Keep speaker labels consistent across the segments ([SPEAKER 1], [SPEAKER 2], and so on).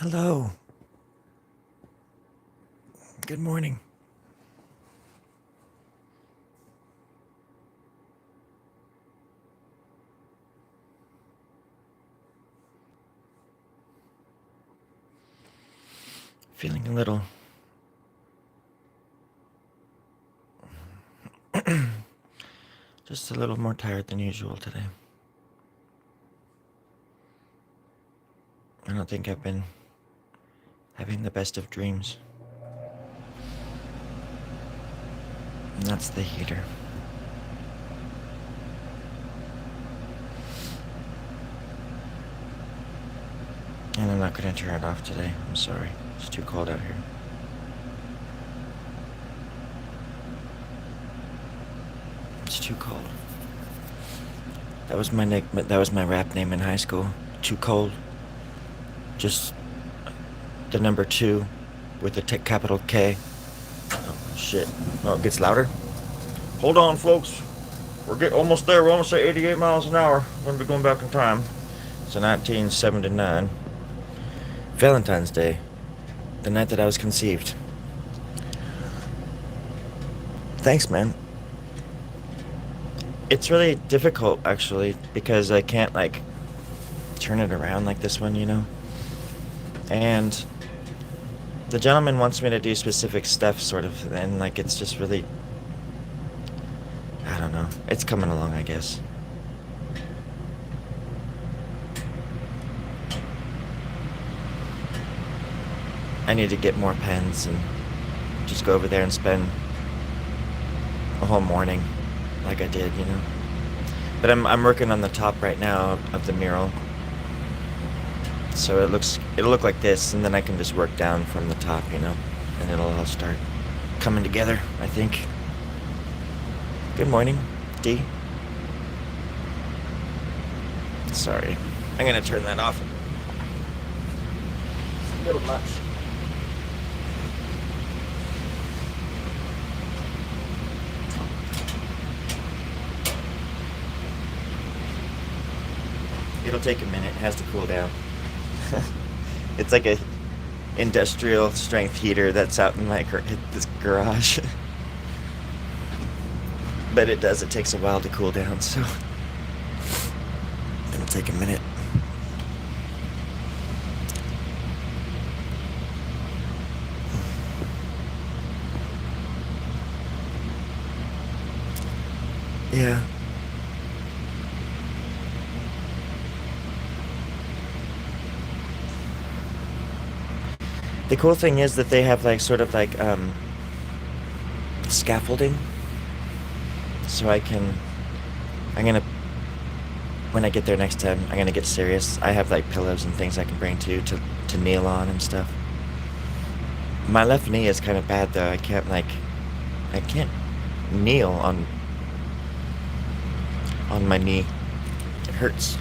[SPEAKER 1] Hello. Good morning. Feeling a little just a little more tired than usual today. I don't think I've been having the best of dreams. And that's the heater. And I'm not going to turn it off today. I'm sorry. It's too cold out here. It's too cold. That was my rap name in high school. Too cold. Just the number 2 with the capital K. Oh shit. Oh, it gets louder. Hold on, folks. We're almost there. We're almost at 88 miles an hour. We're going to be going back in time. It's 1979. Valentine's Day. The night that I was conceived. Thanks, man. It's really difficult, actually, because I can't, like, turn it around like this one, you know? And the gentleman wants me to do specific stuff, sort of, and, like, it's just really... I don't know. It's coming along, I guess. I need to get more pens and just go over there and spend a whole morning like I did, you know? But I'm working on the top right now of the mural. So it'll look like this, and then I can just work down from the top, you know? And it'll all start coming together, I think. Good morning, D. Sorry. I'm gonna turn that off. A little much. It'll take a minute. It has to cool down. It's like a industrial strength heater that's out in my this garage. But it takes a while to cool down, so it'll take a minute. Yeah. The cool thing is that they have like sort of like scaffolding. So I'm gonna, when I get there next time, I'm gonna get serious. I have like pillows and things I can bring to kneel on and stuff. My left knee is kind of bad though. I can't kneel on my knee. It hurts.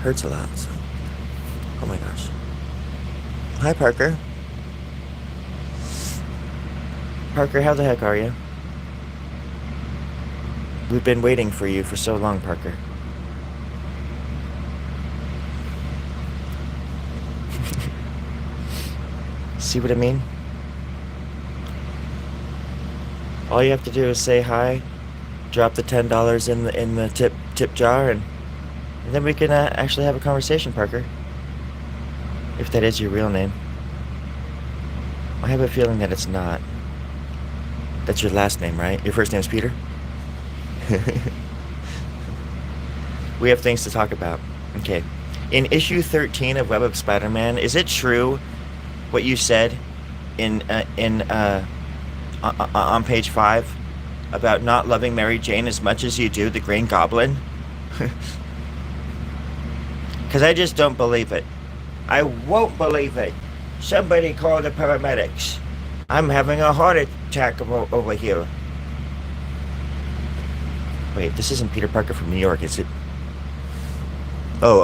[SPEAKER 1] Hurts a lot. So. Oh my gosh. Hi, Parker. Parker, how the heck are you? We've been waiting for you for so long, Parker. See what I mean? All you have to do is say hi, drop the $10 in the tip jar, and then we can actually have a conversation, Parker. If that is your real name. I have a feeling that it's not. That's your last name, right? Your first name's Peter? We have things to talk about. Okay. In issue 13 of Web of Spider-Man, is it true what you said on page 5 about not loving Mary Jane as much as you do the Green Goblin? Because I just don't believe it. I won't believe it. Somebody call the paramedics. I'm having a heart attack over here. Wait, this isn't Peter Parker from New York, is it? Oh,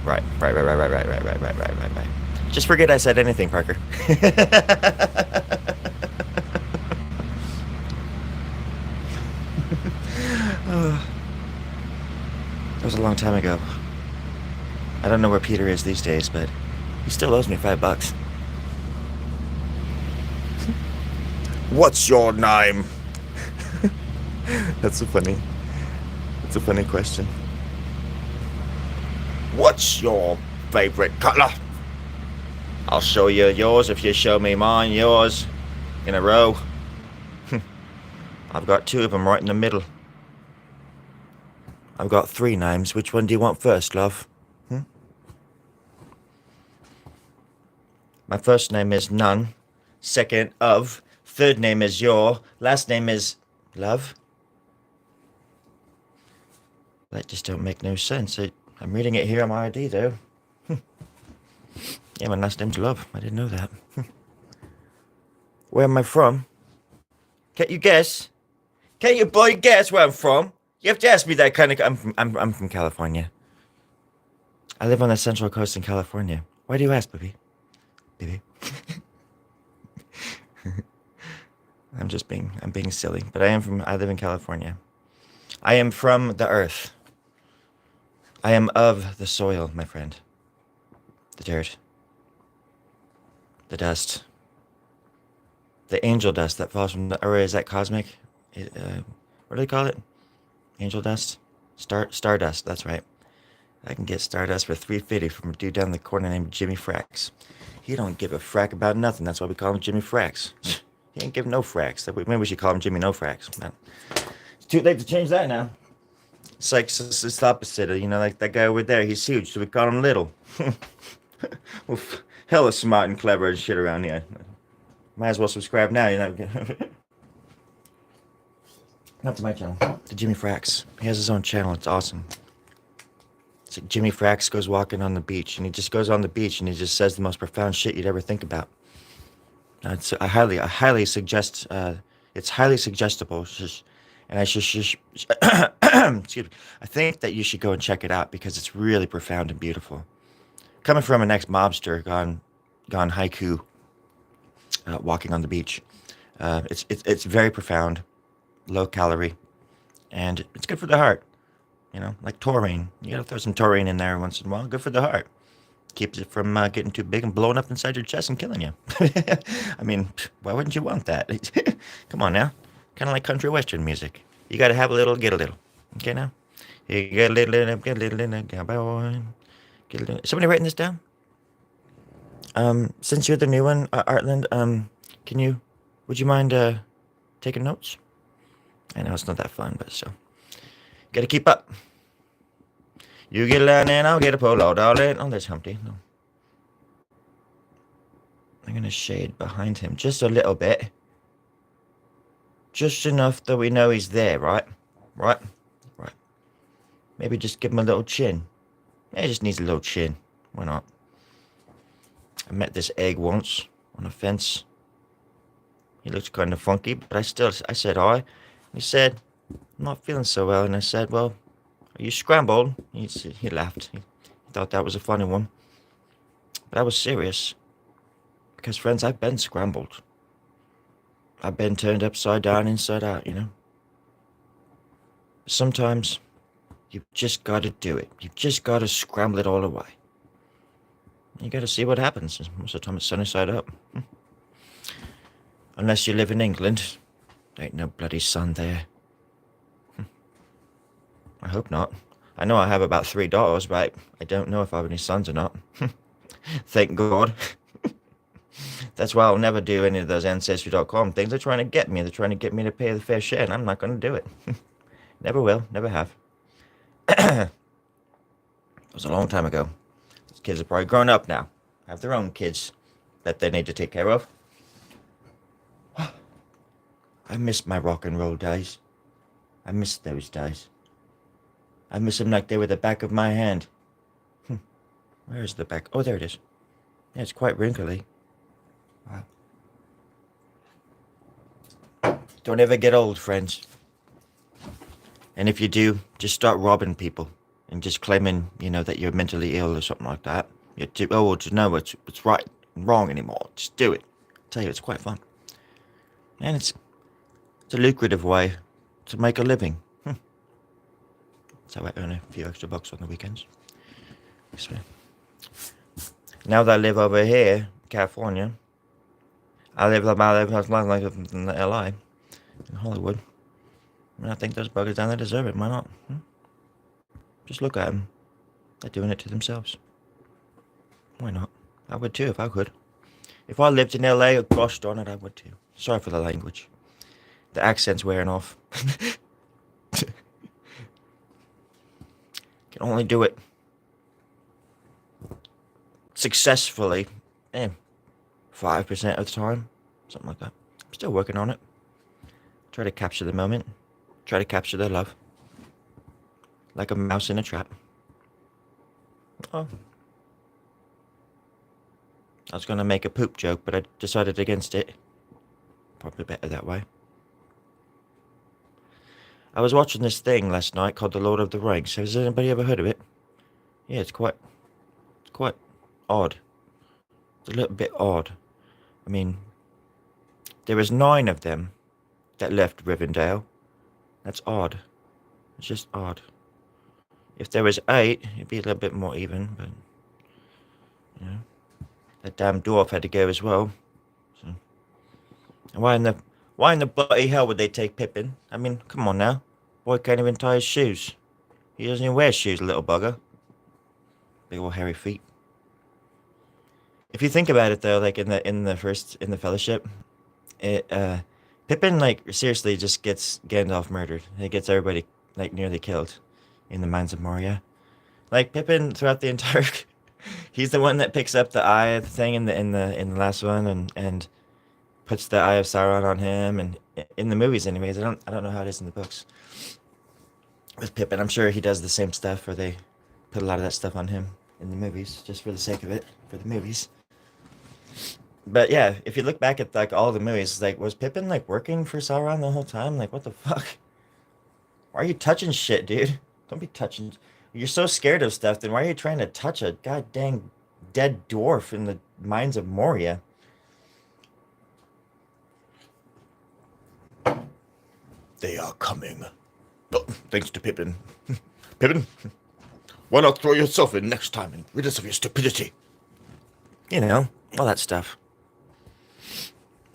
[SPEAKER 1] right. Just forget I said anything, Parker. That was a long time ago. I don't know where Peter is these days, but he still owes me $5. What's your name? That's a funny question. What's your favorite color? I'll show you yours if you show me mine. Yours in a row. I've got 2 of them right in the middle. I've got 3 names. Which one do you want first, love? My first name is None. Second, Of. Third name is Your. Last name is Love. That just don't make no sense. I'm reading it here on my ID, though. Yeah, my last name's Love. I didn't know that. Where am I from? Can't you guess? Can't you boy guess where I'm from? You have to ask me that kind of... I'm from California. I live on the Central Coast in California. Why do you ask, baby? Baby. I'm being silly, but I live in California. I am from the earth. I am of the soil, my friend. The dirt. The dust. The angel dust that falls from or is that cosmic? What do they call it? Angel dust? Stardust, that's right. I can get stardust for $3.50 from a dude down the corner named Jimmy Fracks. He don't give a frack about nothing. That's why we call him Jimmy Fracks. He ain't give no fracks. Maybe we should call him Jimmy No Fracks. Man. It's too late to change that now. It's like it's the opposite of, like that guy over there. He's huge, so we call him Little. Well, hella smart and clever and shit around here. Might as well subscribe now, Not to my channel. To Jimmy Fracks. He has his own channel. It's awesome. It's like Jimmy Fracks goes walking on the beach, and he just goes on the beach, and he just says the most profound shit you'd ever think about. I highly suggest. It's highly suggestible. And excuse me. I think that you should go and check it out because it's really profound and beautiful. Coming from an ex-mobster gone haiku, walking on the beach. It's very profound, low calorie, and it's good for the heart. Like taurine. You gotta throw some taurine in there once in a while. Good for the heart. Keeps it from getting too big and blowing up inside your chest and killing you. I mean, why wouldn't you want that? Come on now. Kind of like country western music. You gotta have a little, get a little. Okay now? You get a little, get a little, get a little. Is somebody writing this down? Since you're the new one, Artland, would you mind taking notes? I know it's not that fun, but still. Gotta keep up. You get a line and I'll get a polo, darling. Oh, there's Humpty. No. I'm gonna shade behind him just a little bit. Just enough that we know he's there, right? Right. Maybe just give him a little chin. Yeah, he just needs a little chin. Why not? I met this egg once on a fence. He looked kind of funky, but I said hi. He said, I'm not feeling so well. And I said, well, are you scrambled? He laughed. He thought that was a funny one. But I was serious. Because, friends, I've been scrambled. I've been turned upside down, inside out, Sometimes you've just got to do it. You've just got to scramble it all away. You got to see what happens. Most of the time it's sunny side up. Unless you live in England. There ain't no bloody sun there. I hope not. I know I have about 3 daughters, but I don't know if I have any sons or not. Thank God. That's why I'll never do any of those Ancestry.com things. They're trying to get me. They're trying to get me to pay the fair share, and I'm not going to do it. Never will. Never have. It was a long time ago. These kids are probably grown up now. Have their own kids that they need to take care of. I miss my rock and roll days. I miss those days. I miss them like they were the back of my hand. Where's the back? Oh, there it is. Yeah, it's quite wrinkly. Wow. Don't ever get old, friends. And if you do, just start robbing people and just claiming, that you're mentally ill or something like that. You're too old to know what's right and wrong anymore. Just do it. I tell you, it's quite fun. And it's a lucrative way to make a living. That's how I earn a few extra bucks on the weekends. Now that I live over here, California, I live like in LA, in Hollywood. And I think those buggers down there deserve it. Why not? Just look at them. They're doing it to themselves. Why not? I would too if I could. If I lived in LA, gosh darn it, I would too. Sorry for the language. The accent's wearing off. Can only do it successfully, 5% of the time, something like that. I'm still working on it. Try to capture the moment. Try to capture their love. Like a mouse in a trap. Oh. I was going to make a poop joke, but I decided against it. Probably better that way. I was watching this thing last night called The Lord of the Rings. Has anybody ever heard of it? Yeah, it's quite odd. It's a little bit odd. I mean, there was 9 of them that left Rivendell. That's odd. It's just odd. If there was 8, it'd be a little bit more even, but you know, that damn dwarf had to go as well. So, and why in the bloody hell would they take Pippin? I mean, come on now, boy can't even tie his shoes. He doesn't even wear shoes, little bugger. Big old hairy feet. If you think about it though, like in the Fellowship, Pippin like seriously just gets Gandalf murdered. He gets everybody like nearly killed in the Mines of Moria. Like Pippin throughout the entire, he's the one that picks up the eye thing in the last one and puts the Eye of Sauron on him. And in the movies, anyways, I don't know how it is in the books with Pippin. I'm sure he does the same stuff, or they put a lot of that stuff on him in the movies just for the sake of it for the movies. But yeah, if you look back at like all the movies, like was Pippin like working for Sauron the whole time? Like what the fuck? Why are you touching shit, dude? Don't be touching. You're so scared of stuff, then why are you trying to touch a god dang dead dwarf in the Mines of Moria? They are coming. Oh, thanks to Pippin. Pippin, why not throw yourself in next time and rid us of your stupidity? You know, all that stuff.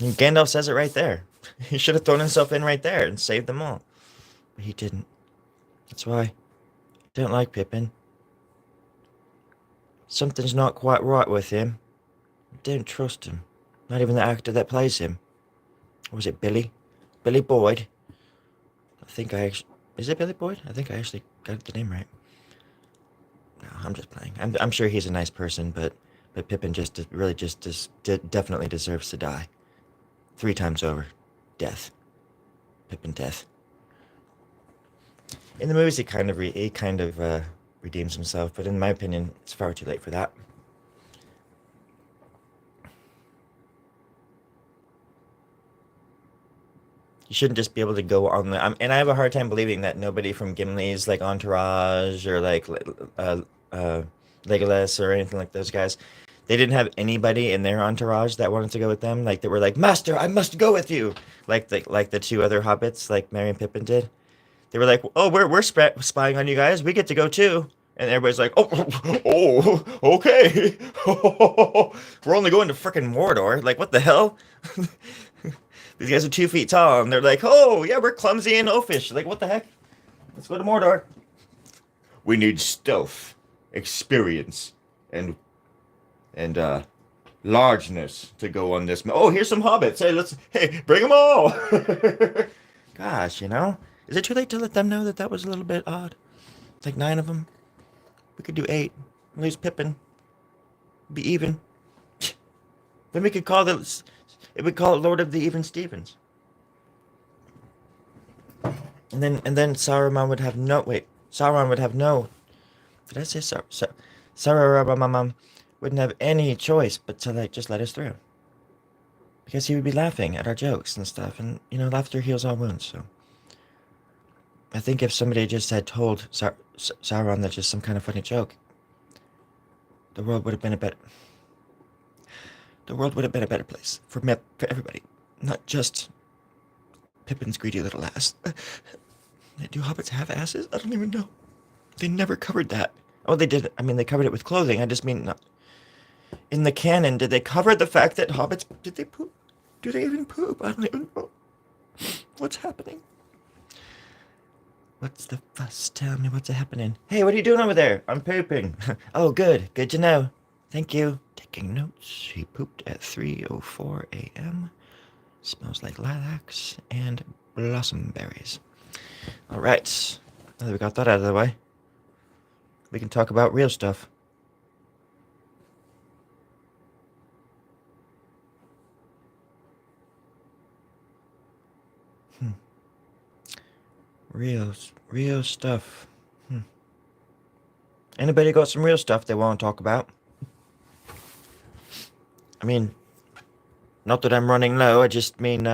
[SPEAKER 1] And Gandalf says it right there. He should have thrown himself in right there and saved them all. But he didn't. That's why I don't like Pippin. Something's not quite right with him. I don't trust him. Not even the actor that plays him. Or was it Billy? Billy Boyd? I think I actually... Is it Billy Boyd? I think I actually got the name right. No, I'm just playing. I'm sure he's a nice person, but Pippin definitely deserves to die. 3 times over. Death. Pippin death. In the movies, he kind of redeems himself, but in my opinion, it's far too late for that. You shouldn't just be able to go on the... and I have a hard time believing that nobody from Gimli's like entourage or like Legolas or anything like those guys, they didn't have anybody in their entourage that wanted to go with them. Like they were like, Master, I must go with you. Like the 2 other hobbits, like Merry and Pippin did. They were like, oh, we're spying on you guys. We get to go too. And everybody's like, oh, okay. We're only going to frickin' Mordor. Like, what the hell? These guys are 2 feet tall, and they're like, oh, yeah, we're clumsy and oafish. Like, what the heck? Let's go to Mordor. We need stealth, experience, and largeness to go on this. Oh, here's some hobbits. Hey, bring them all. Gosh, you know? Is it too late to let them know that was a little bit odd? It's like 9 of them. We could do 8. Lose Pippin. Be even. Then we could call it Lord of the Even Stevens. And then Sauron would have no... Wait. Sauron would have no... Did I say Sauron wouldn't have any choice but to, like, just let us through. Because he would be laughing at our jokes and stuff. And, you know, laughter heals all wounds, so... I think if somebody just had told Sauron that's just some kind of funny joke, the world would have been a better place for everybody, not just Pippin's greedy little ass. Do hobbits have asses? I don't even know. They never covered that. Oh, they did. I mean, they covered it with clothing. I just mean, in the canon, did they cover the fact that hobbits, did they poop? Do they even poop? I don't even know. What's happening? What's the fuss? Tell me what's happening. Hey, what are you doing over there? I'm pooping. Oh, good. Good to know. Thank you. Taking notes. He pooped at 3:04 a.m. Smells like lilacs and blossom berries. All right. Now that we got that out of the way, we can talk about real stuff. Real stuff. Anybody got some real stuff they want to talk about? I mean, not that I'm running low. I just mean,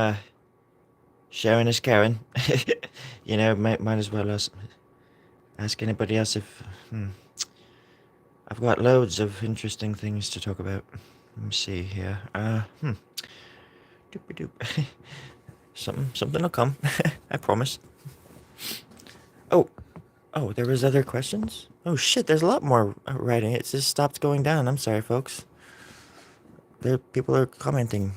[SPEAKER 1] sharing is caring. You know, might as well ask anybody else if. I've got loads of interesting things to talk about. Let me see here. Doop-a-doop. Something will come. I promise. Oh, there was other questions? Oh shit, there's a lot more writing. It just stopped going down. I'm sorry, folks. People are commenting.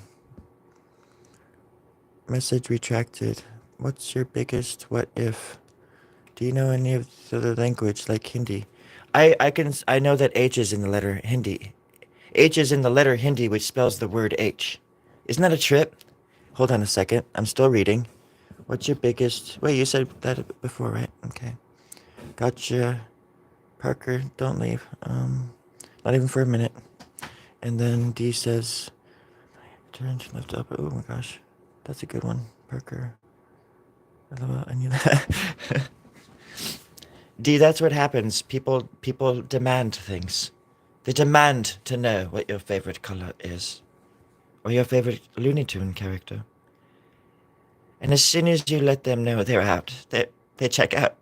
[SPEAKER 1] Message retracted. What's your biggest what if? Do you know any of the other language like Hindi? I know that H is in the letter Hindi. H is in the letter Hindi, which spells the word H. Isn't that a trip? Hold on a second. I'm still reading. What's your biggest... Wait, you said that before, right? Okay. Gotcha. Parker, don't leave. Not even for a minute. And then D says... Turn to lift up. Oh my gosh. That's a good one. Parker. I knew that. D, that's what happens. People demand things. They demand to know what your favorite color is. Or your favorite Looney Tune character. And as soon as you let them know, they're out. They check out.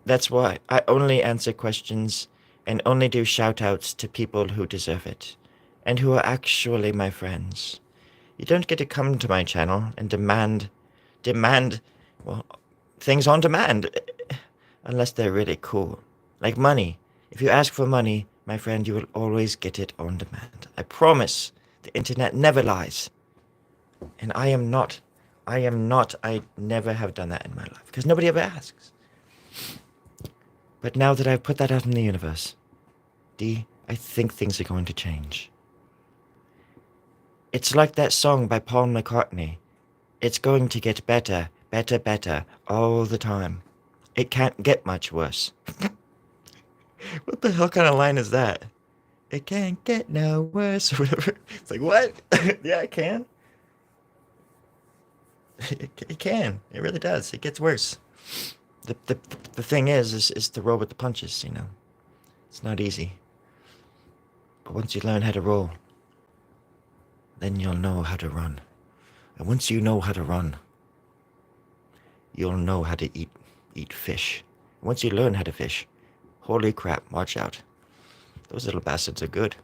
[SPEAKER 1] That's why I only answer questions and only do shout-outs to people who deserve it. And who are actually my friends. You don't get to come to my channel and demand, well, things on demand. Unless they're really cool. Like money. If you ask for money, my friend, you will always get it on demand. I promise. The internet never lies. And I never have done that in my life. Because nobody ever asks. But now that I've put that out in the universe, D, I think things are going to change. It's like that song by Paul McCartney. It's going to get better, better, better, all the time. It can't get much worse. What the hell kind of line is that? It can't get no worse, or whatever. It's like, what? Yeah, it can. It can. It really does. It gets worse. The thing is to roll with the punches, you know. It's not easy. But once you learn how to roll, then you'll know how to run. And once you know how to run, you'll know how to eat fish. Once you learn how to fish, holy crap, watch out. Those little bastards are good.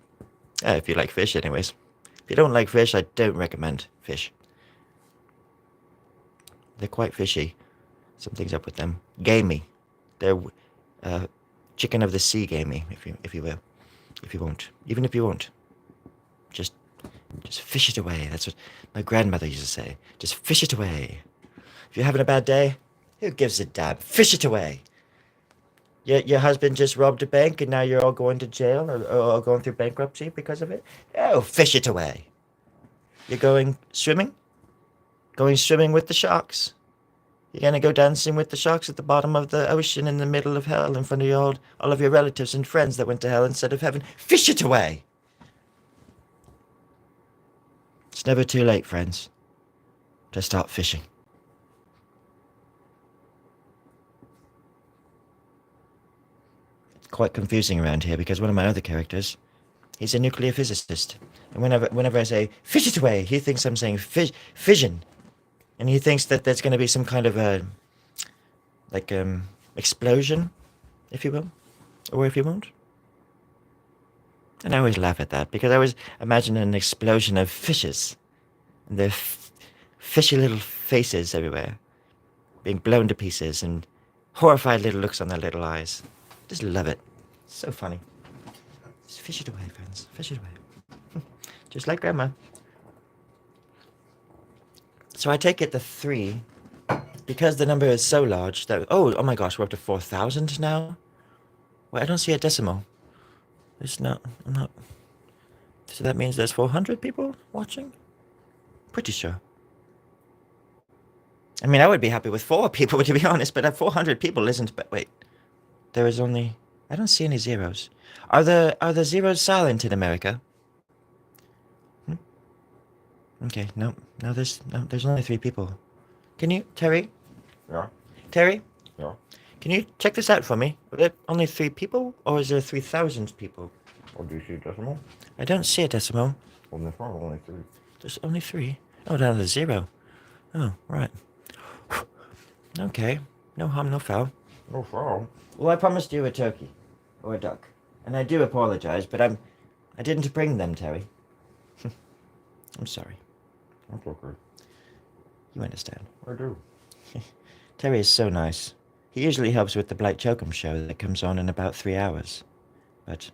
[SPEAKER 1] If you like fish, anyways. If you don't like fish, I don't recommend fish. They're quite fishy. Something's up with them. Gamey. They're chicken of the sea gamey, if you will. If you won't. Even if you won't. Just fish it away. That's what my grandmother used to say. Just fish it away. If you're having a bad day, who gives a damn? Fish it away. Your husband just robbed a bank and now you're all going to jail or going through bankruptcy because of it? Oh, fish it away. You're going swimming? Going swimming with the sharks? You're going to go dancing with the sharks at the bottom of the ocean in the middle of hell in front of all of your relatives and friends that went to hell instead of heaven? Fish it away. It's never too late, friends, to start fishing. It's quite confusing around here because one of my other characters, he's a nuclear physicist. And whenever I say, fish it away, he thinks I'm saying fission. And he thinks that there's going to be some kind of a, explosion, if you will, or if you won't. And I always laugh at that because I always imagine an explosion of fishes. And their fishy little faces everywhere, being blown to pieces and horrified little looks on their little eyes. Just love it. So funny. Just fish it away, friends. Fish it away. Just like Grandma. So I take it the 3, because the number is so large that... Oh my gosh, we're up to 4,000 now? Wait, I don't see a decimal. It's not... I'm not... So that means there's 400 people watching? Pretty sure. I mean, I would be happy with 4 people, to be honest, but 400 people isn't... But wait, there is only... I don't see any zeros. Are the zeros silent in America? Okay, no, there's only 3 people. Can you, Terry?
[SPEAKER 2] Yeah.
[SPEAKER 1] Terry?
[SPEAKER 2] Yeah.
[SPEAKER 1] Can you check this out for me? Are there only 3 people, or is there 3,000 people?
[SPEAKER 2] Oh, do you see a decimal?
[SPEAKER 1] I don't see a decimal.
[SPEAKER 2] On this one, only 3.
[SPEAKER 1] There's only 3. Oh, down to 0. Oh, right. Okay, no harm, no foul.
[SPEAKER 2] No foul.
[SPEAKER 1] Well, I promised you a turkey, or a duck, and I do apologize, but I didn't bring them, Terry. I'm sorry.
[SPEAKER 2] That's okay.
[SPEAKER 1] You understand.
[SPEAKER 2] I do.
[SPEAKER 1] Terry is so nice. He usually helps with the Blight Chokum show that comes on in about 3 hours. But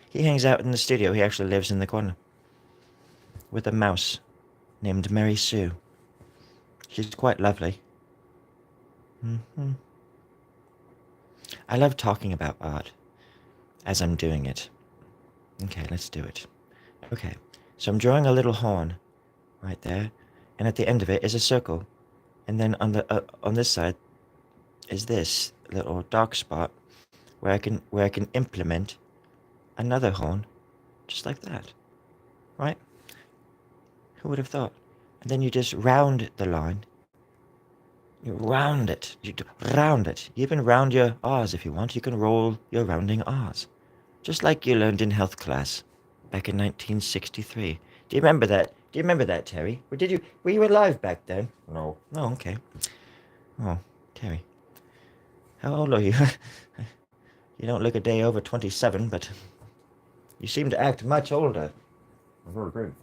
[SPEAKER 1] he hangs out in the studio. He actually lives in the corner. With a mouse named Mary Sue. She's quite lovely. I love talking about art as I'm doing it. Okay, let's do it. Okay, so I'm drawing a little horn right there, and at the end of it is a circle, and then on this side is this little dark spot where I can implement another horn, just like that, right? Who would have thought? And then you just round the line. You round it. You round it. You even round your R's if you want. You can roll your rounding R's, just like you learned in health class back in 1963. Do you remember that? Do you remember that, Terry? Or did you? Were you alive back then?
[SPEAKER 2] No.
[SPEAKER 1] Oh, okay. Oh, Terry. How old are you? You don't look a day over 27, but you seem to act much older.
[SPEAKER 2] I'm very good.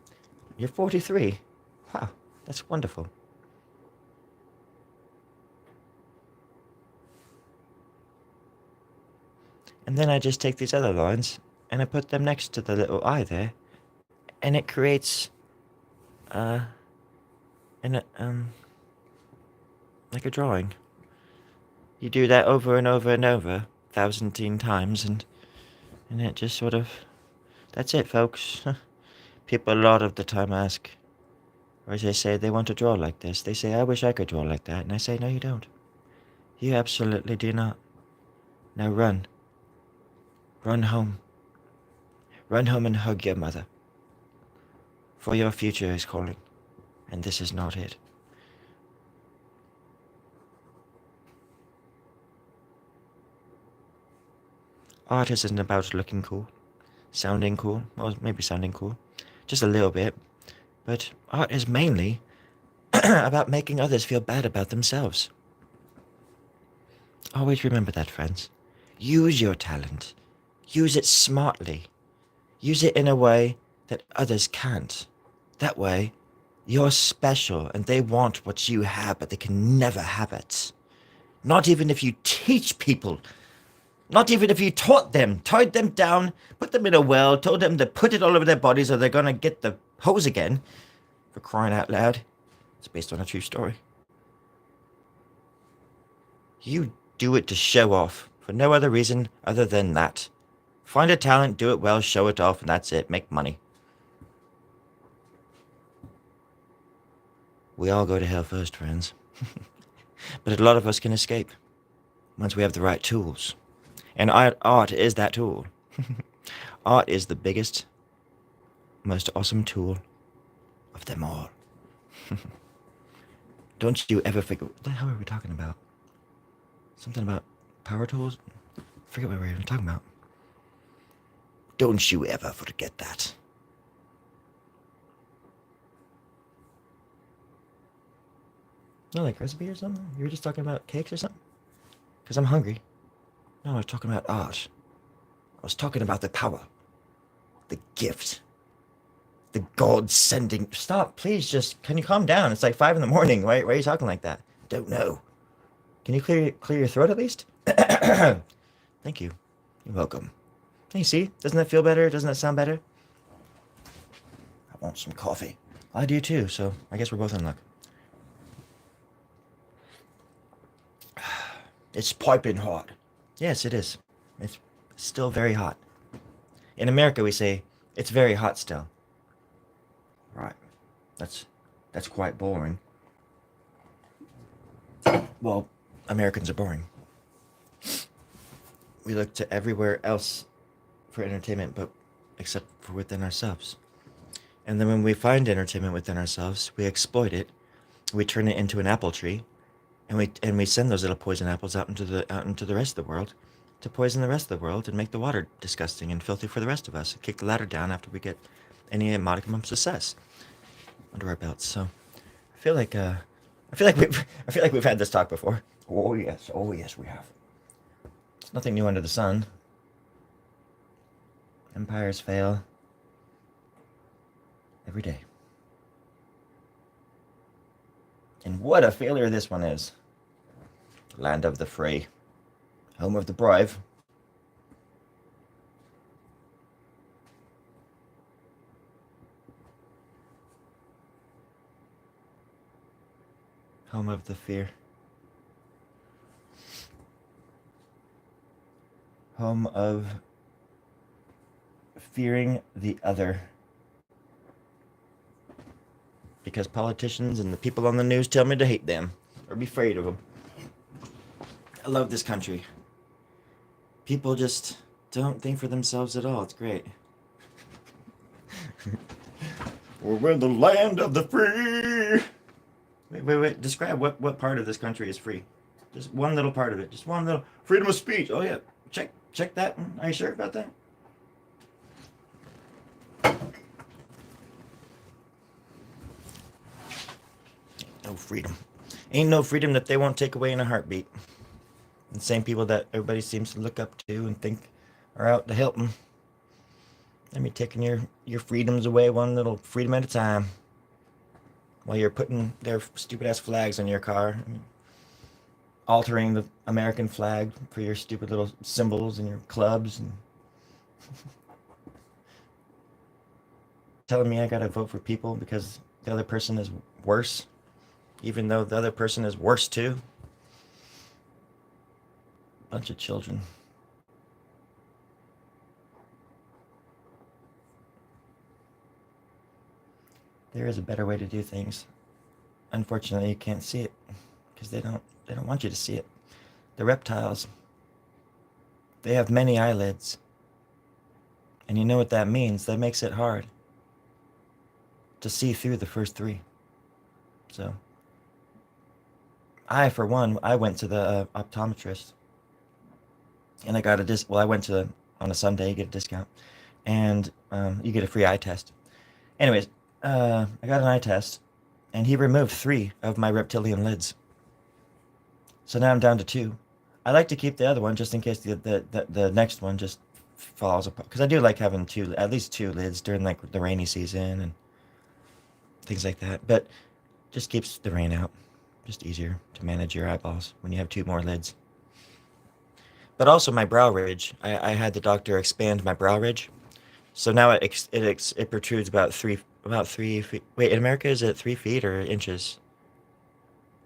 [SPEAKER 1] You're 43. Wow, that's wonderful. And then I just take these other lines and I put them next to the little eye there, and it creates like a drawing. You do that over and over and over, 1,000 times, and it just sort of... That's it, folks. People a lot of the time ask, or they say they want to draw like this. They say, I wish I could draw like that. And I say, no, you don't. You absolutely do not. Now run. Run home. Run home and hug your mother. For your future is calling, and this is not it. Art isn't about looking cool, sounding cool, or maybe sounding cool, just a little bit, but art is mainly about making others feel bad about themselves. Always remember that, friends. Use your talent. Use it smartly. Use it in a way that others can't. That way, you're special and they want what you have, but they can never have it. Not even if you teach people. Not even if you taught them, tied them down, put them in a well, told them to put it all over their bodies or they're gonna get the hose again. For crying out loud. It's based on a true story. You do it to show off, for no other reason other than that. Find a talent, do it well, show it off, and that's it. Make money. We all go to hell first, friends. But a lot of us can escape once we have the right tools. And art is that tool. Art is the biggest, most awesome tool of them all. Don't you ever forget... What the hell are we talking about? Something about power tools? I forget what we were even talking about. Don't you ever forget that. No, like recipe or something? You were just talking about cakes or something? Because I'm hungry. No, I was talking about art. I was talking about the power. The gift. The God sending... Stop, please, just... Can you calm down? It's like 5 in the morning. Why are you talking like that? Don't know. Can you clear your throat at least? Thank you. You're welcome. Hey, see? Doesn't that feel better? Doesn't that sound better? I want some coffee. I do too, so I guess we're both in luck. It's piping hot. Yes, it is. It's still very hot. In America, we say, it's very hot still. Right. That's that's quite boring. Well, Americans are boring. We look to everywhere else for entertainment, but except for within ourselves. And then when we find entertainment within ourselves, we exploit it. We turn it into an apple tree, and we send those little poison apples out into the rest of the world, to poison the rest of the world and make the water disgusting and filthy for the rest of us. And kick the ladder down after we get any modicum of success under our belts. So I feel like I feel like we've had this talk before. Oh yes, we have. It's nothing new under the sun. Empires fail every day. And what a failure this one is. Land of the free. Home of the brave. Home of the fear. Home of fearing the other. Because politicians and the people on the news tell me to hate them or be afraid of them. I love this country. People just don't think for themselves at all. It's great. We're in the land of the free. Wait. Describe what part of this country is free. Just one little part of it. Just one little freedom of speech. Oh yeah. Check that. Are you sure about that? No freedom. Ain't no freedom that they won't take away in a heartbeat. The same people that everybody seems to look up to and think are out to help them. Let me taking your freedoms away one little freedom at a time. While you're putting their stupid ass flags on your car. Altering the American flag for your stupid little symbols and your clubs. And telling me I gotta vote for people because the other person is worse. Even though the other person is worse too. Bunch of children. There is a better way to do things. Unfortunately, you can't see it because they don't want you to see it. The reptiles, they have many eyelids. And you know what that means? That makes it hard to see through the first three. So, for one, I went to the optometrist and I got I went to, on a Sunday, you get a discount, and you get a free eye test. Anyways, I got an eye test, and he removed 3 of my reptilian lids. So now I'm down to 2. I like to keep the other one just in case the next one just falls apart. Because I do like having at least 2 lids during like the rainy season and things like that. But just keeps the rain out. Just easier to manage your eyeballs when you have 2 more lids. But also my brow ridge. I had the doctor expand my brow ridge, so now it protrudes about 3 feet. Wait, in America is it 3 feet or inches,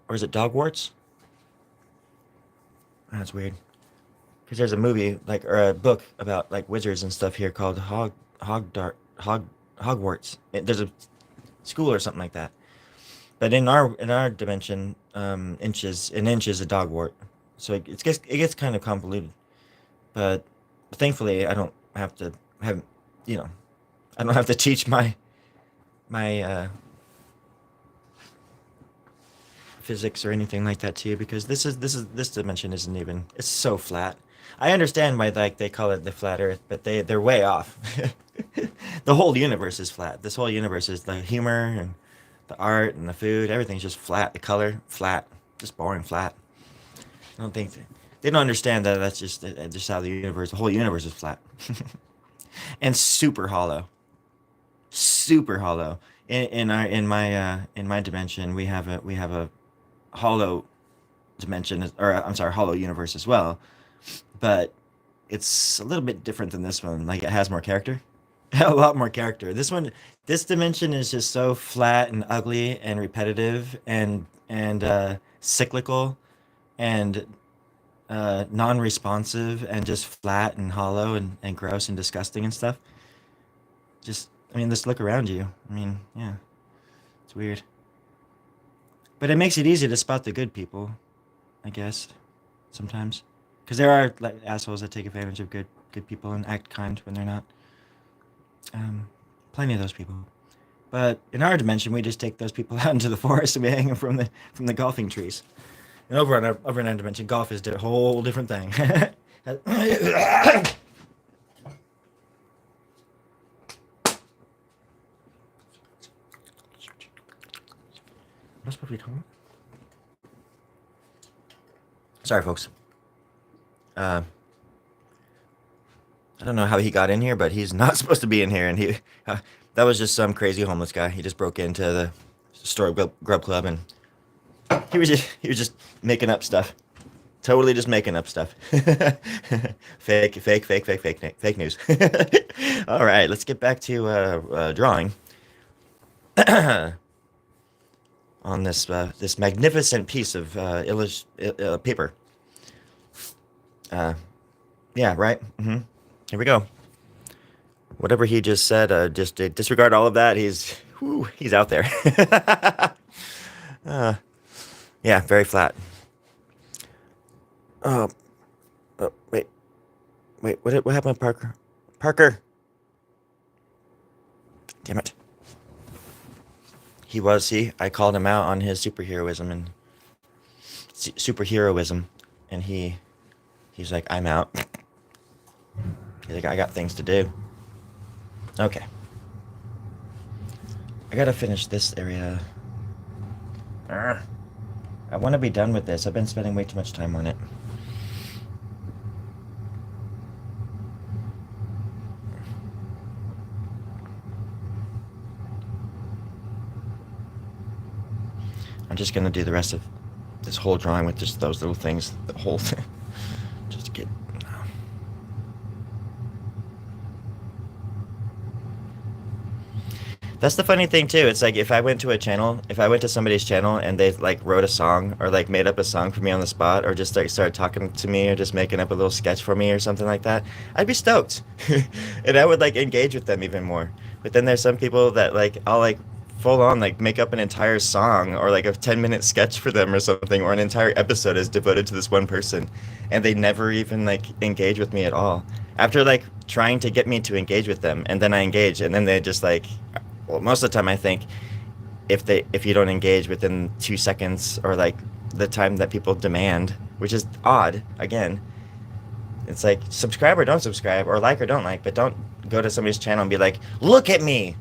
[SPEAKER 1] or is it dog warts? That's weird. Because there's a movie or a book about like wizards and stuff here called Hogwarts. There's a school or something like that. But in our dimension, an inch is a dog wart. So it gets kind of convoluted, but thankfully I don't have to have, I don't have to teach my physics or anything like that to you, because this dimension isn't even, it's so flat. I understand why they call it the flat Earth, but they're way off. The whole universe is flat. This whole universe is the humor and the art and the food. Everything's just flat. The color flat, just boring flat. I don't think they don't understand that that's just how the whole universe is flat, and super hollow. Super hollow. In my dimension, we have a hollow dimension, or I'm sorry, hollow universe as well, but it's a little bit different than this one. Like it has more character, a lot more character. This dimension is just so flat and ugly and repetitive and cyclical and non-responsive and just flat and hollow and gross and disgusting and stuff. Just, I mean, just look around you. I mean, yeah, it's weird. But it makes it easy to spot the good people, I guess, sometimes. Because there are like assholes that take advantage of good people and act kind when they're not. Um, Plenty of those people. But in our dimension, we just take those people out into the forest and we hang them from the golfing trees. And over in our dimension, golf is a whole different thing. Am I supposed to be talking? Sorry, folks. I don't know how he got in here, but he's not supposed to be in here. And that was just some crazy homeless guy. He just broke into the Storie Grubb Club, and he was just making up stuff. Totally just making up stuff. Fake news. All right, let's get back to drawing on this magnificent piece of paper. Yeah, right. Here we go. Whatever he just said, just disregard all of that. He's out there. Yeah, very flat. Oh, wait. What happened to Parker? Parker! Damn it. I called him out on his superheroism, and he's like, I'm out. He's like, I got things to do. Okay. I gotta finish this area. I want to be done with this. I've been spending way too much time on it. I'm just gonna do the rest of this whole drawing with just those little things, the whole thing. Just to get. That's the funny thing too. It's like if I went to somebody's channel and they like wrote a song or like made up a song for me on the spot or just like started talking to me or just making up a little sketch for me or something like that, I'd be stoked. And I would like engage with them even more. But then there's some people that like I'll like full on like make up an entire song or like a 10-minute sketch for them or something, or an entire episode is devoted to this one person, and they never even like engage with me at all. After like trying to get me to engage with them, and then I engage, and then they just like, well, most of the time I think if you don't engage within 2 seconds or like the time that people demand, which is odd, again, it's like subscribe or don't subscribe, or like or don't like, but don't go to somebody's channel and be like, look at me.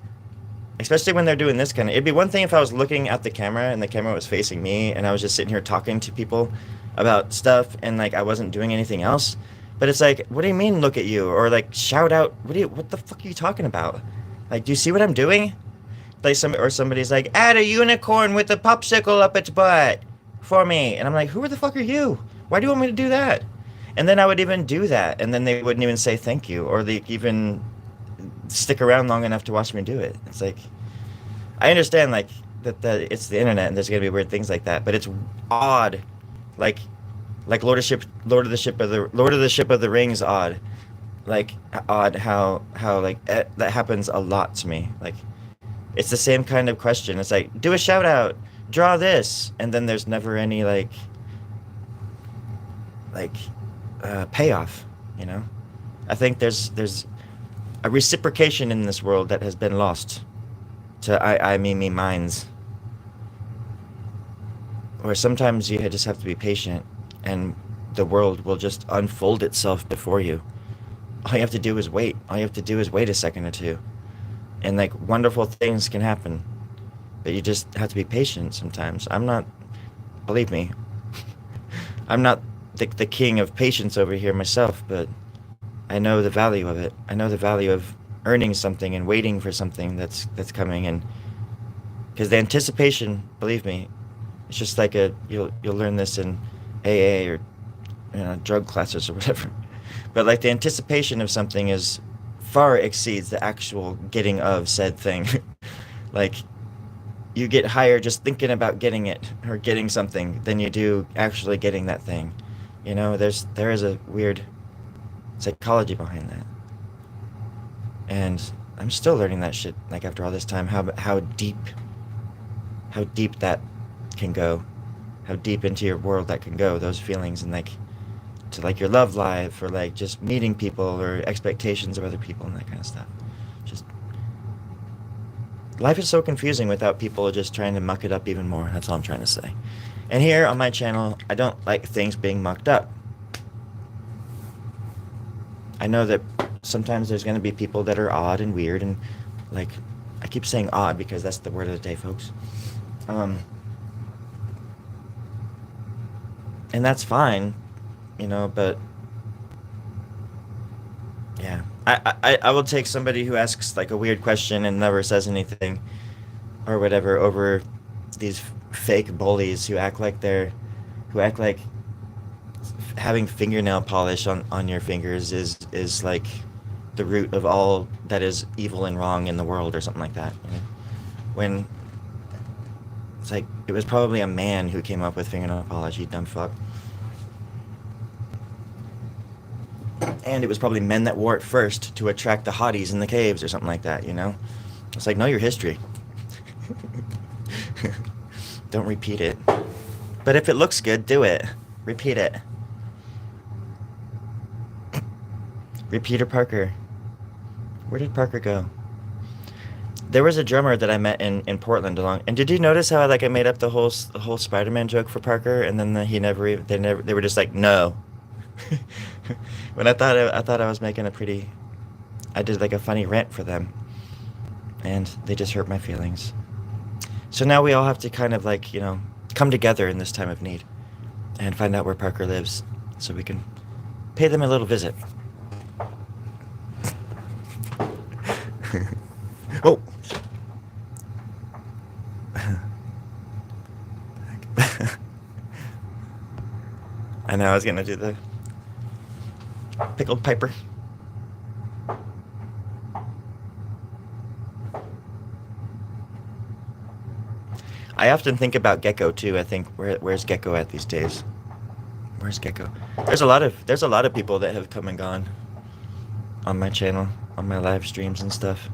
[SPEAKER 1] Especially when they're doing this kind of, it'd be one thing if I was looking at the camera and the camera was facing me and I was just sitting here talking to people about stuff and like I wasn't doing anything else. But it's like, what do you mean look at you? Or like shout out, what the fuck are you talking about? Like, do you see what I'm doing? Like somebody's like, add a unicorn with a popsicle up its butt for me. And I'm like, who the fuck are you? Why do you want me to do that? And then I would even do that, and then they wouldn't even say thank you, or they even stick around long enough to watch me do it. It's like, I understand like that it's the internet and there's gonna be weird things like that, but it's odd, like Lord of the Ship of the Rings odd, like odd how like that happens a lot to me. Like it's the same kind of question. It's like, do a shout out, draw this, and then there's never any like payoff, you know. I think there's a reciprocation in this world that has been lost to I me minds, where sometimes you just have to be patient and the world will just unfold itself before you. All you have to do is wait. All you have to do is wait a second or two, and like wonderful things can happen, but you just have to be patient sometimes. Believe me, I'm not the king of patience over here myself, but I know the value of it. I know the value of earning something and waiting for something that's coming, and because the anticipation, believe me, it's just like you'll learn this in AA or drug classes or whatever. But like the anticipation of something is far exceeds the actual getting of said thing. Like you get higher just thinking about getting it or getting something than you do actually getting that thing. There is a weird psychology behind that. And I'm still learning that shit like after all this time how deep that can go. How deep into your world that can go, those feelings and like to like your love life or like just meeting people or expectations of other people and that kind of stuff. Just life is so confusing without people just trying to muck it up even more. That's all I'm trying to say. And here on my channel, I don't like things being mucked up. I know that sometimes there's going to be people that are odd and weird and like I keep saying odd because that's the word of the day, folks. And that's fine, but yeah. I will take somebody who asks like a weird question and never says anything or whatever over these fake bullies who act like having fingernail polish on your fingers is like the root of all that is evil and wrong in the world or something like that. When it's like it was probably a man who came up with fingernail polish, you dumb fuck. And it was probably men that wore it first to attract the hotties in the caves or something like that. It's like, know your history. Don't repeat it. But if it looks good, do it. Repeat it. Repeater Parker. Where did Parker go? There was a drummer that I met in Portland along. And did you notice how I made up the whole Spider-Man joke for Parker, and then they were just like no. When I thought I was making I did like a funny rant for them, and they just hurt my feelings. So now we all have to kind of come together in this time of need, and find out where Parker lives, so we can pay them a little visit. Oh. I know I was gonna do the pickled piper. I often think about Gecko too. I think where's Gecko at these days? Where's Gecko? There's a lot of people that have come and gone on my channel, on my live streams and stuff.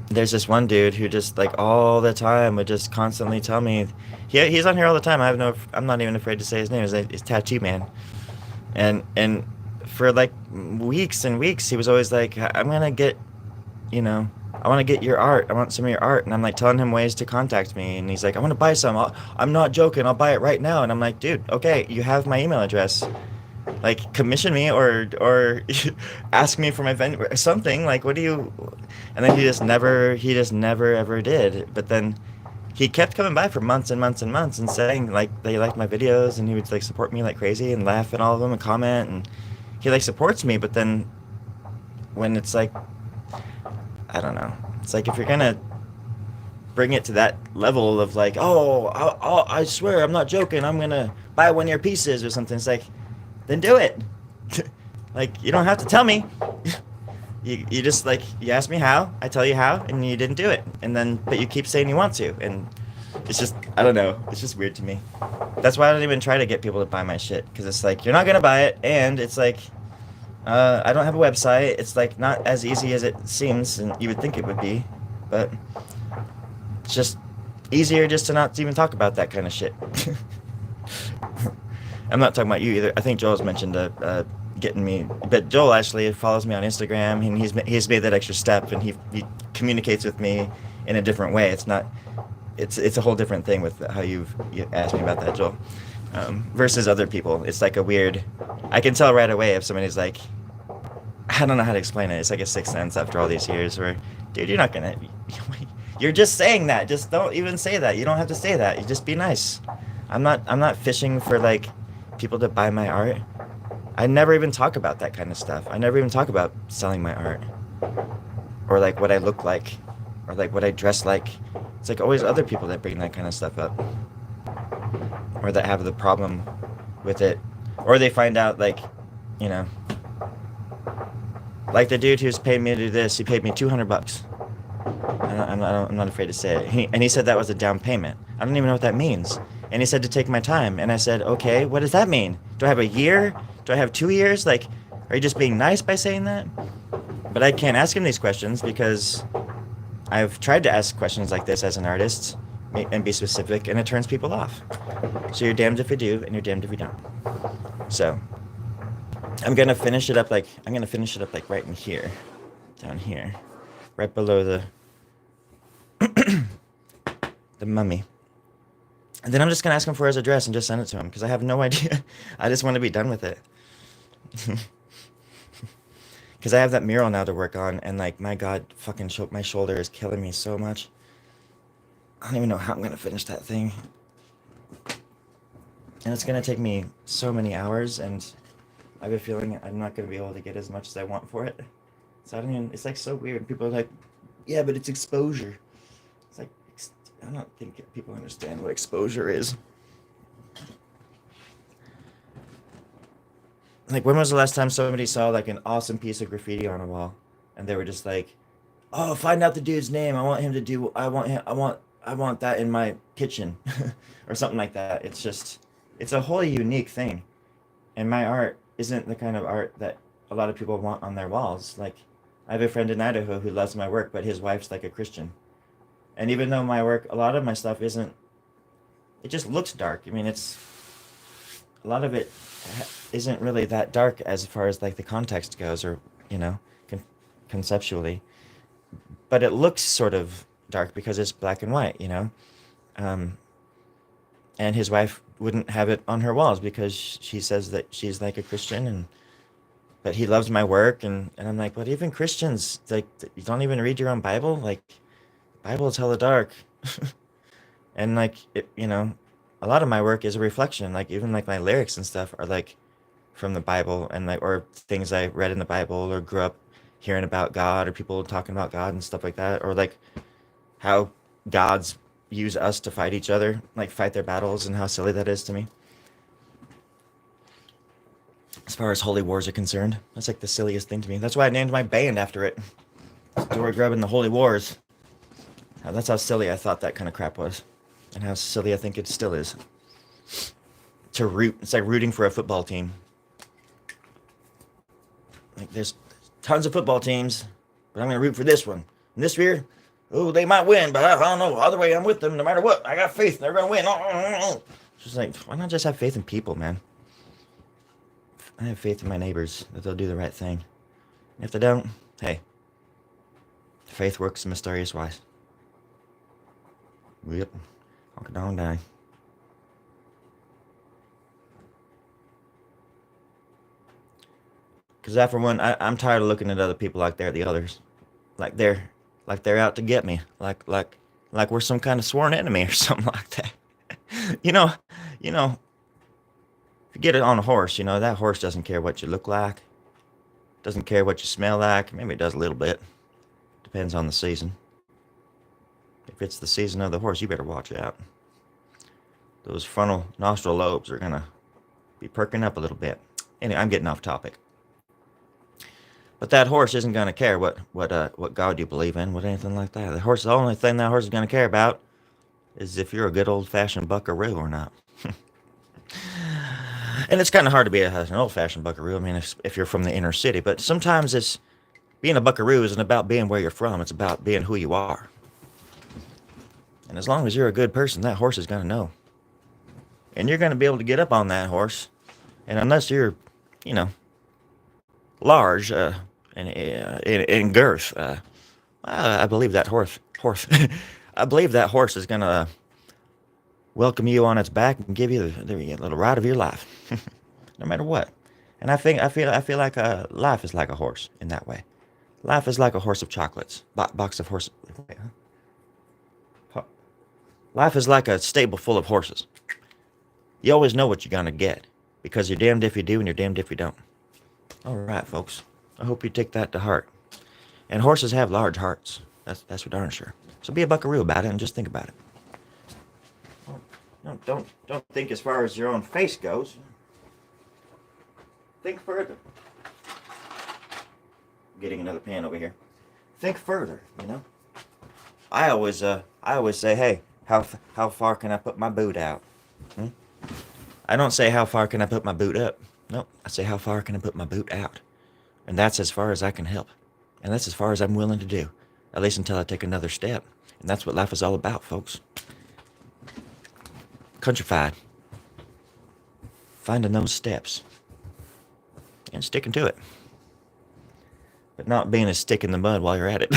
[SPEAKER 1] There's this one dude who just all the time would just constantly tell me, he's on here all the time. I'm not even afraid to say his name. It's Tattoo Man, and for weeks and weeks he was always like, I'm gonna get, I want to get your art. I want some of your art. And I'm telling him ways to contact me. And he's like, I want to buy some. I'm not joking. I'll buy it right now. And I'm like, dude, okay, you have my email address. Commission me or ask me for my vendor or something. What do you? And then he just never ever did. But then he kept coming by for months and months and months and saying they liked my videos, and he would support me like crazy and laugh at all of them and comment, and he supports me. But then when it's I don't know. It's if you're gonna bring it to that level of I swear I'm not joking, I'm gonna buy one of your pieces or something. It's then do it. You don't have to tell me. You just you ask me how, I tell you how, and you didn't do it. And then but you keep saying you want to, and it's just I don't know. It's just weird to me. That's why I don't even try to get people to buy my shit, because it's you're not gonna buy it, and it's I don't have a website. It's not as easy as it seems, and you would think it would be, but it's just easier just to not even talk about that kind of shit. I'm not talking about you either. I think Joel's mentioned getting me, but Joel actually follows me on Instagram, and he's made that extra step, and he communicates with me in a different way. It's not. It's a whole different thing with how you asked me about that, Joel. Versus other people. It's a weird, I can tell right away if somebody's I don't know how to explain it. It's a sixth sense after all these years where, dude, you're not gonna, you're just saying that. Just don't even say that. You don't have to say that. You just be nice. I'm not fishing for people to buy my art. I never even talk about that kind of stuff. I never even talk about selling my art. Or what I look like. Or what I dress like. It's always other people that bring that kind of stuff up. Or that have the problem with it, or they find out you know, like the dude who's paid me to do this, he paid me $200. I'm not afraid to say it. And he said that was a down payment. I don't even know what that means. And he said to take my time. And I said, okay, what does that mean? Do I have a year? Do I have 2 years? Like, are you just being nice by saying that? But I can't ask him these questions because I've tried to ask questions like this as an artist and be specific, and it turns people off. So you're damned if you do, and you're damned if you don't. So I'm gonna finish it up like right in here, down here, right below the mummy. And then I'm just gonna ask him for his address and just send it to him because I have no idea. I just want to be done with it. Because I have that mural now to work on, and like, my God, fucking my shoulder is killing me so much. I don't even know how I'm gonna finish that thing. And it's gonna take me so many hours, and I have a feeling I'm not gonna be able to get as much as I want for it. So I don't even, it's like so weird. People are like, yeah, but it's exposure. It's like, I don't think people understand what exposure is. Like, when was the last time somebody saw like an awesome piece of graffiti on a wall, and they were just like, "Oh, find out the dude's name. I want him to do. I want that in my kitchen," or something like that. It's just, it's a wholly unique thing, and my art isn't the kind of art that a lot of people want on their walls. Like, I have a friend in Idaho who loves my work, but his wife's like a Christian, and even though my work, a lot of my stuff isn't, it just looks dark. I mean, it's a lot of it isn't really that dark as far as like the context goes, or you know, conceptually, but it looks sort of dark because it's black and white, you know. um, and his wife wouldn't have it on her walls because she says that she's like a Christian, and but he loves my work, and I'm like, but even Christians, like, you don't even read your own Bible, like, Bible is hella dark. And like, you know, a lot of my work is a reflection, like even like my lyrics and stuff are like from the Bible, and like, or things I read in the Bible or grew up hearing about God, or people talking about God and stuff like that, or like how gods use us to fight each other, like fight their battles, and how silly that is to me. As far as holy wars are concerned, that's like the silliest thing to me. That's why I named my band after it. Storie Grubb and the Holy Wars. That's how silly I thought that kind of crap was, and how silly I think it still is. To root, it's like rooting for a football team. Like, there's tons of football teams, but I'm gonna root for this one. And this year, oh, they might win, but I don't know. Either way, I'm with them no matter what. I got faith they're gonna win. It's just like, why not just have faith in people, man? I have faith in my neighbors that they'll do the right thing. And if they don't, hey, faith works in mysterious ways. Yep, walk it on down. Because that, for one, I'm tired of looking at other people like they're the others, like they're out to get me, like we're some kind of sworn enemy or something like that. you know, you know, if you get it on a horse, you know that horse doesn't care what you look like, doesn't care what you smell like. Maybe it does a little bit, depends on the season. If it's the season of the horse, you better watch out. Those frontal nostril lobes are gonna be perking up a little bit. Anyway, I'm getting off topic. But that horse isn't gonna care what God you believe in, what anything like that. The only thing that horse is gonna care about is if you're a good old-fashioned buckaroo or not. And it's kind of hard to be an old-fashioned buckaroo. I mean, if you're from the inner city, but sometimes it's being a buckaroo isn't about being where you're from. It's about being who you are. And as long as you're a good person, that horse is gonna know, and you're gonna be able to get up on that horse. And unless you're, you know, large in girth, I believe that horse. I believe that horse is gonna welcome you on its back and give you the little ride of your life, no matter what. And I feel like life is like a horse in that way. Life is like a horse of chocolates, box of horse. Life is like a stable full of horses. You always know what you're gonna get because you're damned if you do and you're damned if you don't. All right, folks. I hope you take that to heart. And horses have large hearts. That's for darn sure. So be a buckaroo about it and just think about it. Don't think as far as your own face goes. Think further. Getting another pan over here. Think further, you know? I always say, hey, how far can I put my boot out? Hmm? I don't say how far can I put my boot up. No, I say how far can I put my boot out? And that's as far as I can help. And that's as far as I'm willing to do. At least until I take another step. And that's what life is all about, folks. Countrified. Finding those steps. And sticking to it. But not being a stick in the mud while you're at it.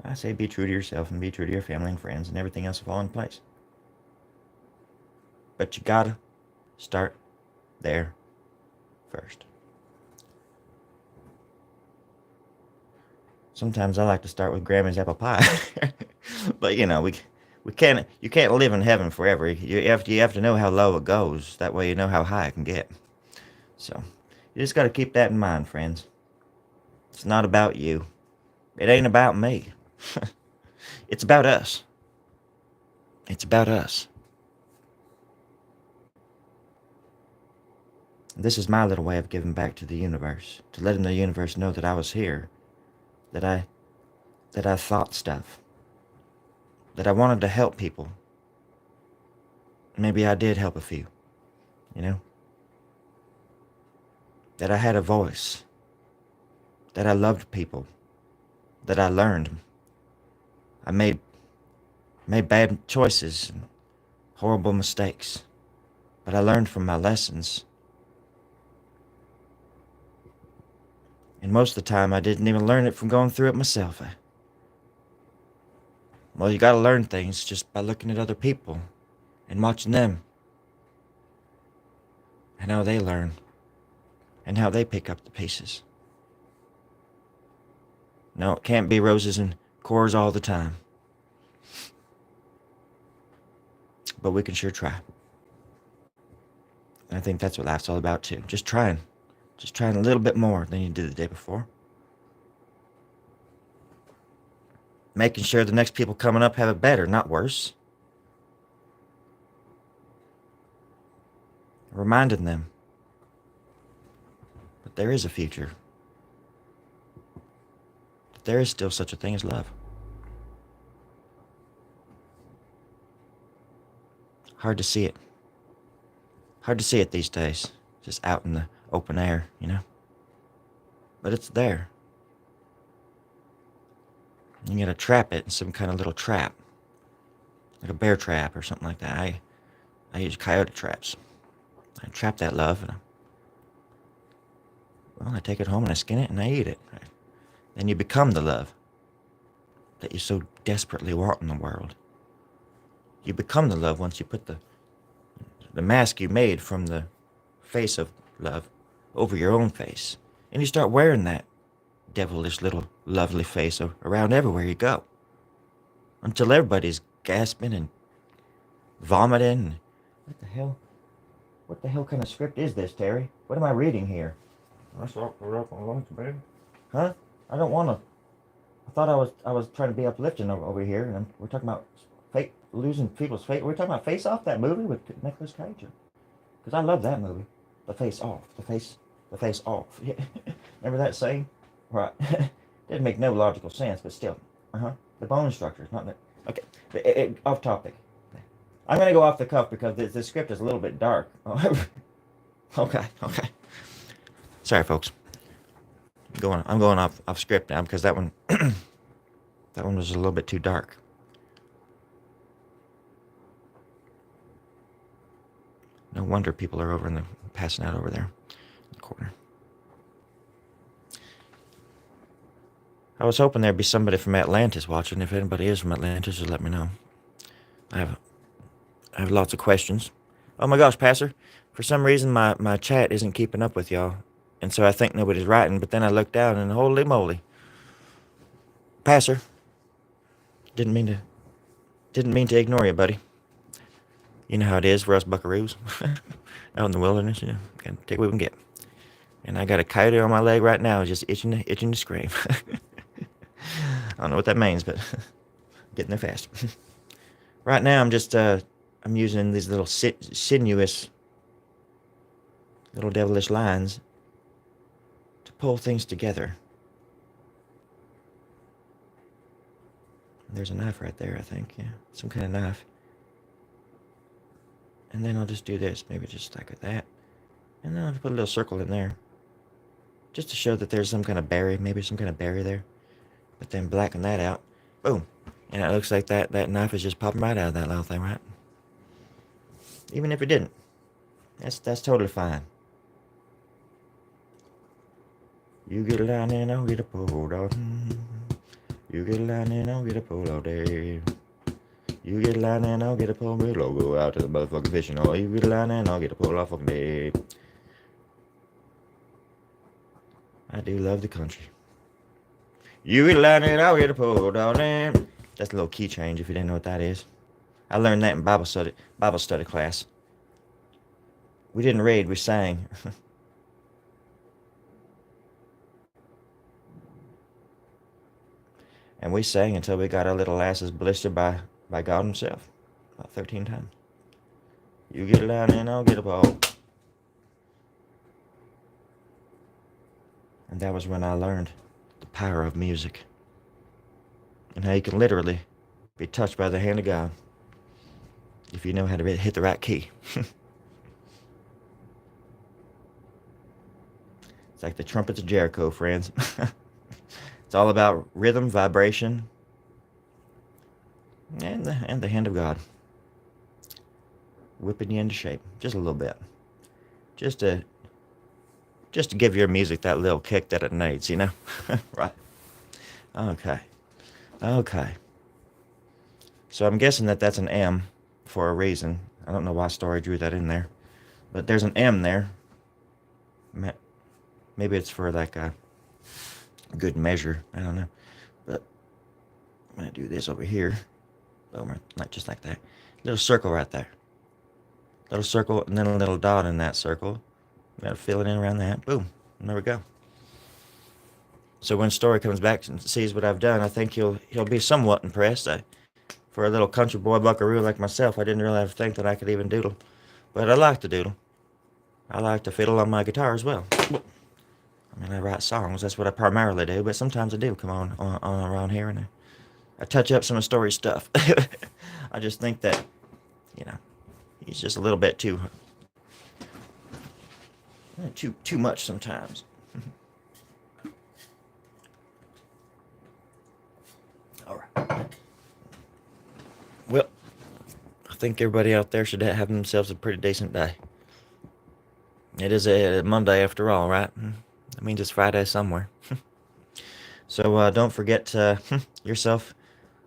[SPEAKER 1] I say be true to yourself and be true to your family and friends, and everything else will fall in place. But you gotta start there first. Sometimes I like to start with Grammy's apple pie. But you know, you can't live in heaven forever. You have to know how low it goes. That way you know how high it can get. So you just gotta keep that in mind, friends. It's not about you. It ain't about me. It's about us. It's about us. This is my little way of giving back to the universe, to letting the universe know that I was here, that I thought stuff, that I wanted to help people. Maybe I did help a few, you know? That I had a voice, that I loved people, that I learned. I made bad choices and horrible mistakes, but I learned from my lessons. And most of the time, I didn't even learn it from going through it myself. Well, you gotta learn things just by looking at other people and watching them and how they learn and how they pick up the pieces. No, it can't be roses and cores all the time. But we can sure try. And I think that's what life's all about, too. Just trying a little bit more than you did the day before. Making sure the next people coming up have it better, not worse. Reminding them that there is a future. That there is still such a thing as love. Hard to see it. Hard to see it these days. Just out in the open air, you know? But it's there. You gotta trap it in some kind of little trap. Like a bear trap or something like that. I use coyote traps. I trap that love and I take it home and I skin it and I eat it. Then you become the love that you so desperately want in the world. You become the love once you put the mask you made from the face of love over your own face. And you start wearing that devilish little lovely face around everywhere you go. Until everybody's gasping and vomiting. What the hell? What the hell kind of script is this, Terry? What am I reading here?
[SPEAKER 2] That's all we're up on lunch, man.
[SPEAKER 1] Huh? I don't want to. I thought I was trying to be uplifting over here, and we're talking about fate, losing people's fate. We're talking about Face Off, that movie with Nicolas Cage. Because I love that movie. The Face Off. The Face Off. Remember that saying? Right. Didn't make no logical sense, but still. The bone structure, not that. Okay. Off topic. I'm gonna go off the cuff because the script is a little bit dark. Okay. Sorry, folks. I'm going off script now because that one was a little bit too dark. No wonder people are over passing out over there in the corner. I was hoping there'd be somebody from Atlantis watching. If anybody is from Atlantis, just let me know. I have lots of questions. Oh my gosh, Pastor. For some reason, my chat isn't keeping up with y'all. And so I think nobody's writing, but then I look down and holy moly. Pastor. Didn't mean to ignore you, buddy. You know how it is for us buckaroos. Out in the wilderness, you know. Gotta take what we can get. And I got a coyote on my leg right now, just itching to scream. I don't know what that means, but getting there fast. Right now, I'm I'm using these little sinuous, little devilish lines to pull things together. There's a knife right there, I think. Yeah, some kind of knife. And then I'll just do this, maybe just like that. And then I'll put a little circle in there, just to show that there's some kind of berry, maybe some kind of berry there. But then blacken that out. Boom. And it looks like that knife is just popping right out of that little thing, right? Even if it didn't. That's totally fine. You get a line and I'll get a pole dog. You get a line and I'll get a pole all day. You get a line and I'll get a pole. We'll all go out to the motherfucking fishing. Oh, you get a line and I'll get a pole all fucking day. I do love the country. You get a line and I'll get a pole, darling. That's a little key change if you didn't know what that is. I learned that in Bible study class. We didn't read, we sang. And we sang until we got our little asses blistered by God himself. About 13 times. You get a line and I'll get a pole. And that was when I learned the power of music. And how you can literally be touched by the hand of God if you know how to hit the right key. It's like the trumpets of Jericho, friends. It's all about rhythm, vibration, and the hand of God. Whipping you into shape. Just a little bit. Just to give your music that little kick that it needs, you know? Right. Okay. So I'm guessing that's an M for a reason. I don't know why Storie drew that in there. But there's an M there. Maybe it's for like a good measure. I don't know. But I'm going to do this over here. Over, not just like that. Little circle right there. Little circle and then a little dot in that circle. Got to fill it in around that. Boom. And there we go. So when Storie comes back and sees what I've done, I think he'll be somewhat impressed. For a little country boy buckaroo like myself, I didn't really think that I could even doodle. But I like to doodle. I like to fiddle on my guitar as well. I mean, I write songs. That's what I primarily do. But sometimes I do come on around here and I touch up some of Storie's stuff. I just think that, he's just a little bit too much sometimes. All right. Well, I think everybody out there should have themselves a pretty decent day. It is a Monday after all, right? That means it's Friday somewhere. So don't forget yourself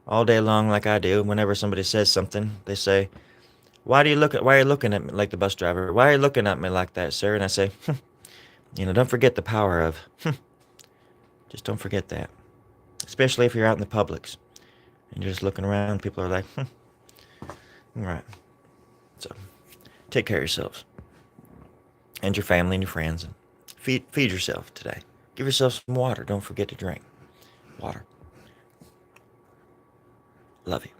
[SPEAKER 1] all day long like I do. Whenever somebody says something, they say, why are you looking at me like the bus driver? Why are you looking at me like that, sir? And I say, don't forget the power of. Just don't forget that. Especially if you're out in the publics and you're just looking around, people are like, all right. So take care of yourselves and your family and your friends. And feed yourself today. Give yourself some water. Don't forget to drink water. Love you.